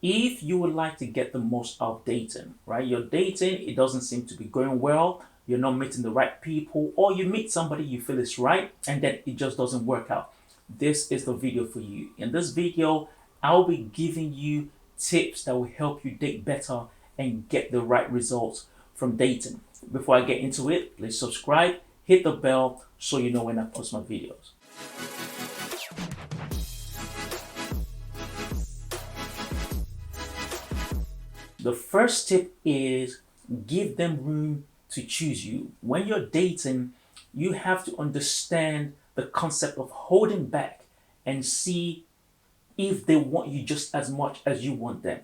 If you would like to get the most out of dating, right? You're dating, it doesn't seem to be going well, you're not meeting the right people, or you meet somebody you feel is right, and then it just doesn't work out. This is the video for you. In this video, I'll be giving you tips that will help you date better and get the right results from dating. Before I get into it, please subscribe, hit the bell so you know when I post my videos. The first tip is give them room to choose you. When you're dating, you have to understand the concept of holding back and see if they want you just as much as you want them.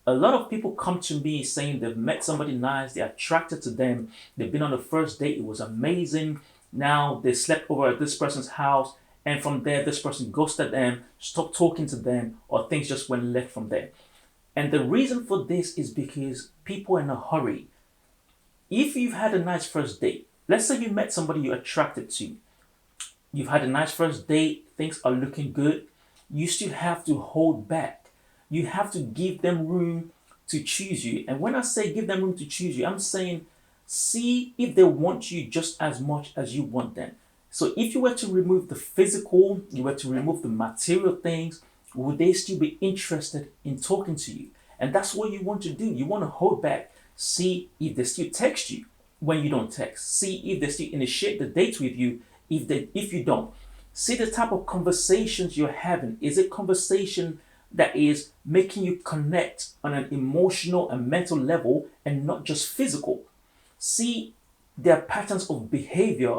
A lot of people come to me saying they've met somebody nice, they're attracted to them, they've been on the first date, it was amazing. Now they slept over at this person's house, and from there, this person ghosted them, stopped talking to them, or things just went left from there. And the reason for this is because people are in a hurry. If you've had a nice first date, let's say you met somebody you're attracted to, you've had a nice first date, things are looking good, you still have to hold back. You have to give them room to choose you. And when I say give them room to choose you, I'm saying see if they want you just as much as you want them. So if you were to remove the physical, you were to remove the material things, would they still be interested in talking to you? And that's what you want to do. You want to hold back, see if they still text you when you don't text, see if they still initiate the date with you if you don't. See the type of conversations you're having. Is it conversation that is making you connect on an emotional and mental level and not just physical? See their patterns of behavior.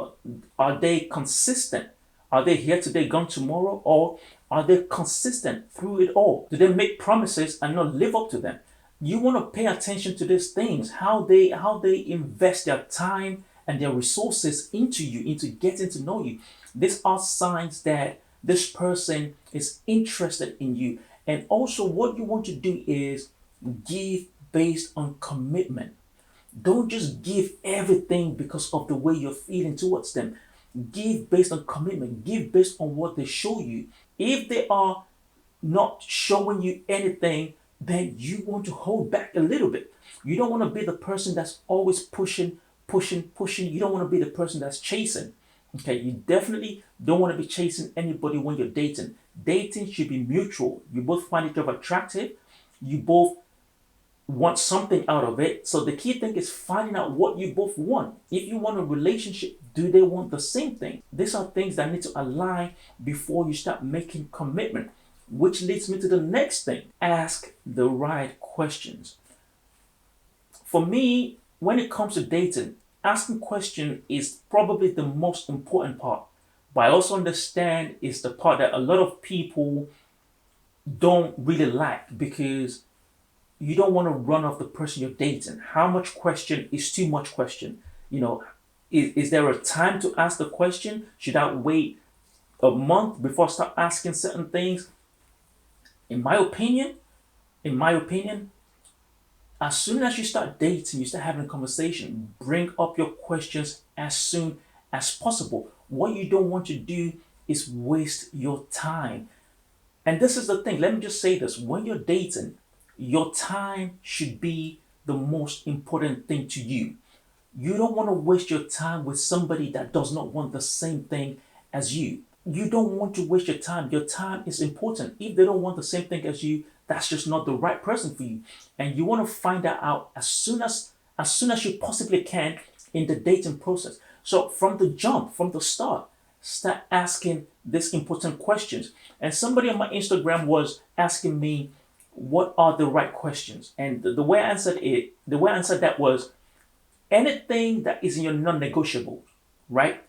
Are they consistent? Are they here today, gone tomorrow? Or are they consistent through it all? Do they make promises and not live up to them? You want to pay attention to these things, how they invest their time and their resources into you, into getting to know you. These are signs that this person is interested in you. And also, what you want to do is give based on commitment. Don't just give everything because of the way you're feeling towards them. Give based on commitment. Give based on what they show you. If they are not showing you anything, then you want to hold back a little bit. You don't want to be the person that's always pushing, pushing, pushing. You don't want to be the person that's chasing. Okay, you definitely don't want to be chasing anybody when you're dating. Dating should be mutual. You both find each other attractive. You both want something out of it. So the key thing is finding out what you both want. If you want a relationship, do they want the same thing? These are things that need to align before you start making commitment, which leads me to the next thing. Ask the right questions. For me, when it comes to dating, asking questions is probably the most important part. But I also understand it's the part that a lot of people don't really like because you don't want to run off the person you're dating. How much question is too much question? You know, is there a time to ask the question? Should I wait a month before I start asking certain things? In my opinion, in my opinion, as soon as you start dating, you start having a conversation, bring up your questions as soon as possible. What you don't want to do is waste your time. And this is the thing, let me just say this when you're dating, your time should be the most important thing to you. You don't want to waste your time with somebody that does not want the same thing as you. You don't want to waste your time. Your time is important. If they don't want the same thing as you, that's just not the right person for you. And you want to find that out as soon as you possibly can in the dating process. So from the jump, from the start, start asking these important questions. And somebody on my Instagram was asking me, what are the right questions? And the way I answered it, the way I answered that was anything that is in your non-negotiable, right?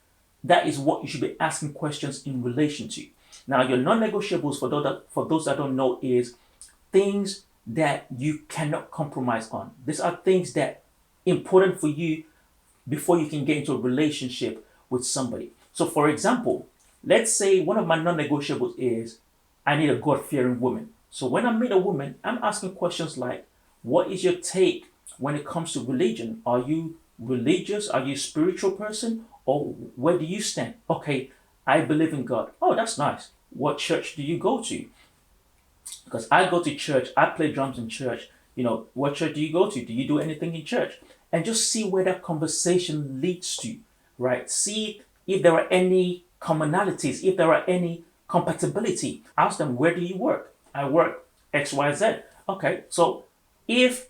That is what you should be asking questions in relation to. Now, your non-negotiables for those that don't know is things that you cannot compromise on. These are things that important for you before you can get into a relationship with somebody. So, for example, let's say one of my non-negotiables is I need a God-fearing woman. So when I meet a woman, I'm asking questions like, what is your take when it comes to religion? Are you religious? Are you a spiritual person? Or where do you stand? Okay, I believe in God. Oh, that's nice. What church do you go to? Because I go to church, I play drums in church. What church do you go to? Do you do anything in church? And just see where that conversation leads to, right? See if there are any commonalities, if there are any compatibility. Ask them, where do you work? I work XYZ. Okay, so if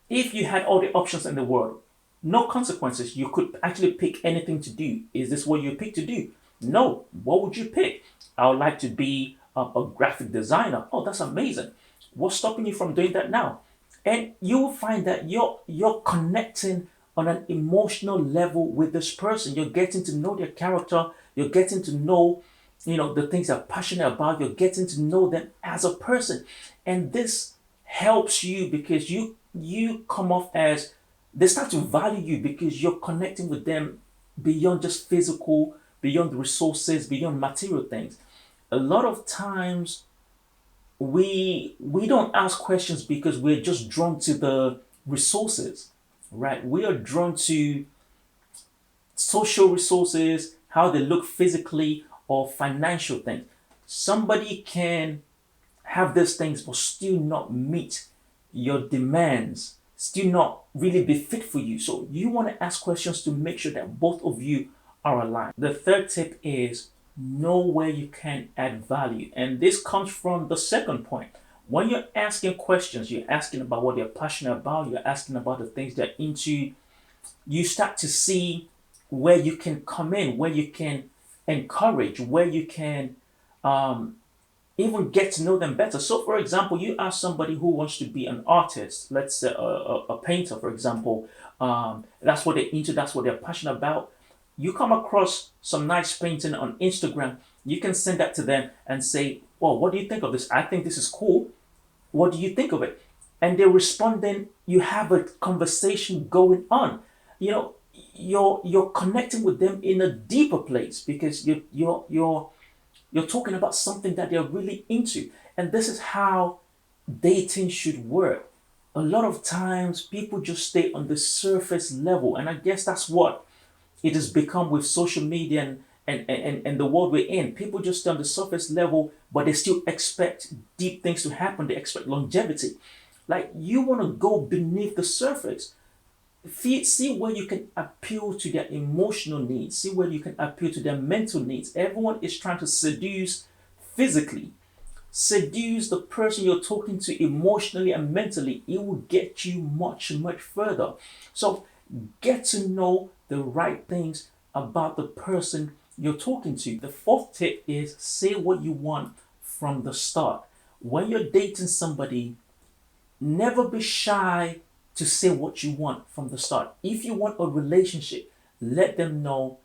if you had all the options in the world, no consequences, you could actually pick anything to do. Is this what you pick to do? No. What would you pick? I would like to be a graphic designer. Oh, that's amazing. What's stopping you from doing that now? And you will find that you're connecting on an emotional level with this person. You're getting to know their character. You're getting to know, the things they're passionate about. You're getting to know them as a person, and this helps you because you come off as they start to value you because you're connecting with them beyond just physical, beyond resources, beyond material things. A lot of times we don't ask questions because we're just drawn to the resources, right? We are drawn to social resources, how they look physically, or financial things. Somebody can have these things but still not meet your demands, still not really be fit for you. So you want to ask questions to make sure that both of you are aligned. The third tip is know where you can add value. And this comes from the second point. When you're asking questions, you're asking about what they're passionate about, you're asking about the things they're into, you start to see where you can come in, where you can encourage, where you can even get to know them better. So, for example, you ask somebody who wants to be an artist, let's say a painter, for example, that's what they're into, that's what they're passionate about. You come across some nice painting on Instagram, you can send that to them and say, well, what do you think of this? I think this is cool. What do you think of it? And they respond, then you have a conversation going on. You know, you're connecting with them in a deeper place because you're talking about something that they're really into. And this is how dating should work. A lot of times people just stay on the surface level. And I guess that's what it has become with social media and the world we're in. People just stay on the surface level, but they still expect deep things to happen. They expect longevity. Like you want to go beneath the surface. See where you can appeal to their emotional needs. See where you can appeal to their mental needs. Everyone is trying to seduce physically. Seduce the person you're talking to emotionally and mentally. It will get you much, much further. So get to know the right things about the person you're talking to. The fourth tip is say what you want from the start. When you're dating somebody, never be shy to say what you want from the start. If you want a relationship, let them know,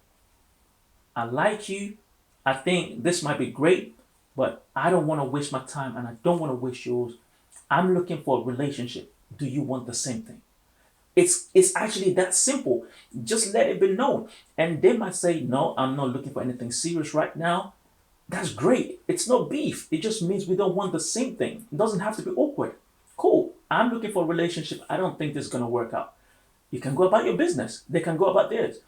I like you. I think this might be great, but I don't want to waste my time and I don't want to waste yours. I'm looking for a relationship. Do you want the same thing? It's actually that simple. Just let it be known. And they might say, no, I'm not looking for anything serious right now. That's great. It's not beef. It just means we don't want the same thing. It doesn't have to be awkward. Cool. I'm looking for a relationship. I don't think this is going to work out. You can go about your business. They can go about theirs.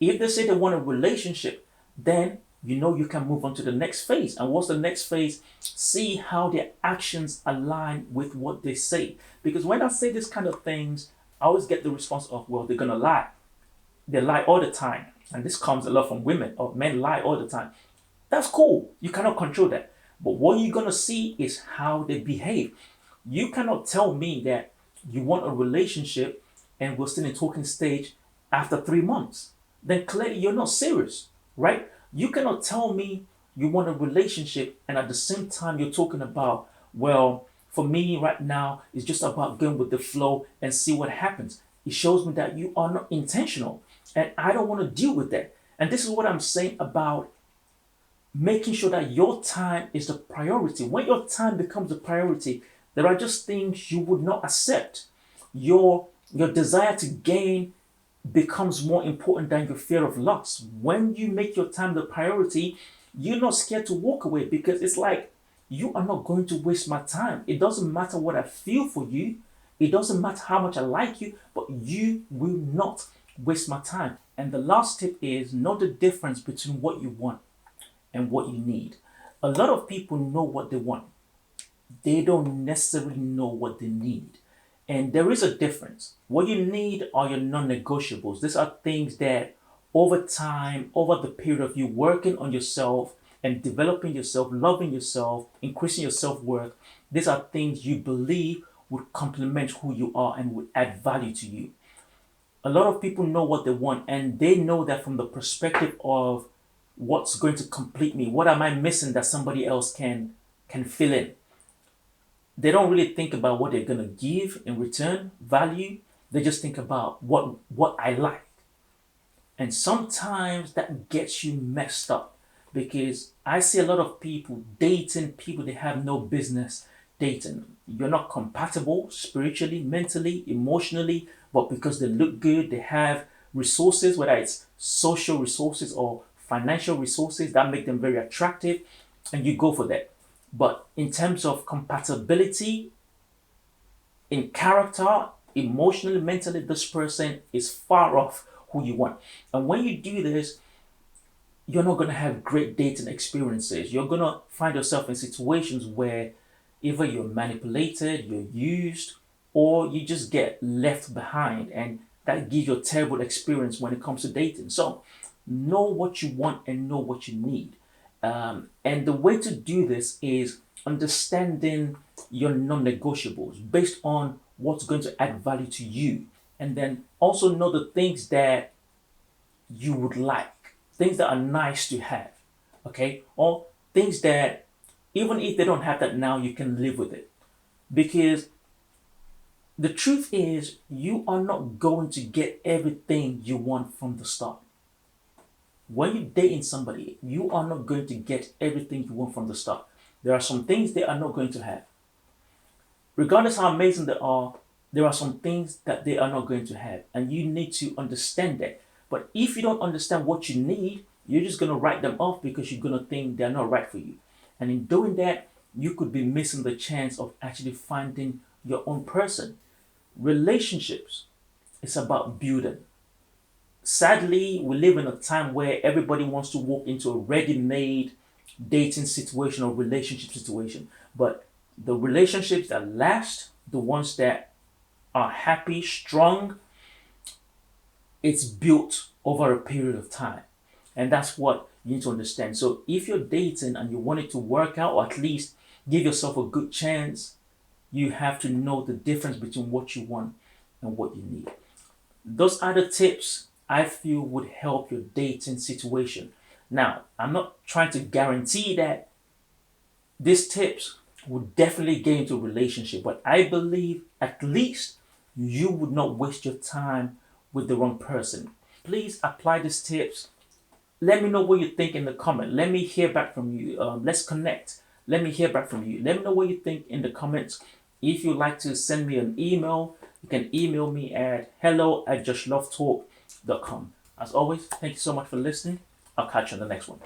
If they say they want a relationship, then you can move on to the next phase. And what's the next phase? See how their actions align with what they say. Because when I say this kind of things, I always get the response of, well, they're going to lie. They lie all the time. And this comes a lot from women, or men lie all the time. That's cool. You cannot control that. But what you're going to see is how they behave. You cannot tell me that you want a relationship and we're still in talking stage after 3 months. Then clearly you're not serious, right? You cannot tell me you want a relationship and at the same time you're talking about, well, for me right now, it's just about going with the flow and see what happens. It shows me that you are not intentional and I don't want to deal with that. And this is what I'm saying about making sure that your time is the priority. When your time becomes the priority, there are just things you would not accept. Your desire to gain becomes more important than your fear of loss. When you make your time the priority, you're not scared to walk away because it's like, you are not going to waste my time. It doesn't matter what I feel for you. It doesn't matter how much I like you, but you will not waste my time. And the last tip is know the difference between what you want and what you need. A lot of people know what they want. they don't necessarily know what they need. And there is a difference. What you need are your non negotiables. These are things that over time, over the period of you working on yourself and developing yourself, loving yourself, increasing your self worth, these are things you believe would complement who you are and would add value to you. A lot of people know what they want, and they know that from the perspective of what's going to complete me. What am I missing that somebody else can fill in? They don't really think about what they're gonna give in return, value. They just think about what I like. And sometimes that gets you messed up because I see a lot of people dating people they have no business dating. You're not compatible spiritually, mentally, emotionally, but because they look good, they have resources, whether it's social resources or financial resources that make them very attractive, and you go for that. But in terms of compatibility in character, emotionally, mentally, this person is far off who you want. And when you do this, you're not going to have great dating experiences. You're going to find yourself in situations where either you're manipulated, you're used, or you just get left behind. And that gives you a terrible experience when it comes to dating. So, know what you want and know what you need. And the way to do this is understanding your non negotiables based on what's going to add value to you. And then also know the things that you would like, things that are nice to have, okay? Or things that even if they don't have that now, you can live with it. Because the truth is, you are not going to get everything you want from the start. When you're dating somebody, you are not going to get everything you want from the start. There are some things they are not going to have. Regardless how amazing they are, there are some things that they are not going to have. And you need to understand that. But if you don't understand what you need, you're just going to write them off because you're going to think they're not right for you. And in doing that, you could be missing the chance of actually finding your own person. Relationships is about building. Sadly, we live in a time where everybody wants to walk into a ready made dating situation or relationship situation. But the relationships that last, the ones that are happy, strong, it's built over a period of time. And that's what you need to understand. So if you're dating and you want it to work out, or at least give yourself a good chance, you have to know the difference between what you want and what you need. Those are the tips I feel would help your dating situation. Now, I'm not trying to guarantee that these tips would definitely get into a relationship, but I believe at least you would not waste your time with the wrong person. Please apply these tips. Let me know what you think in the comment. Let me hear back from you. Let's connect. Let me hear back from you. Let me know what you think in the comments. If you'd like to send me an email, you can email me at hello@justlovetalk.com. As always, thank you so much for listening. I'll catch you on the next one.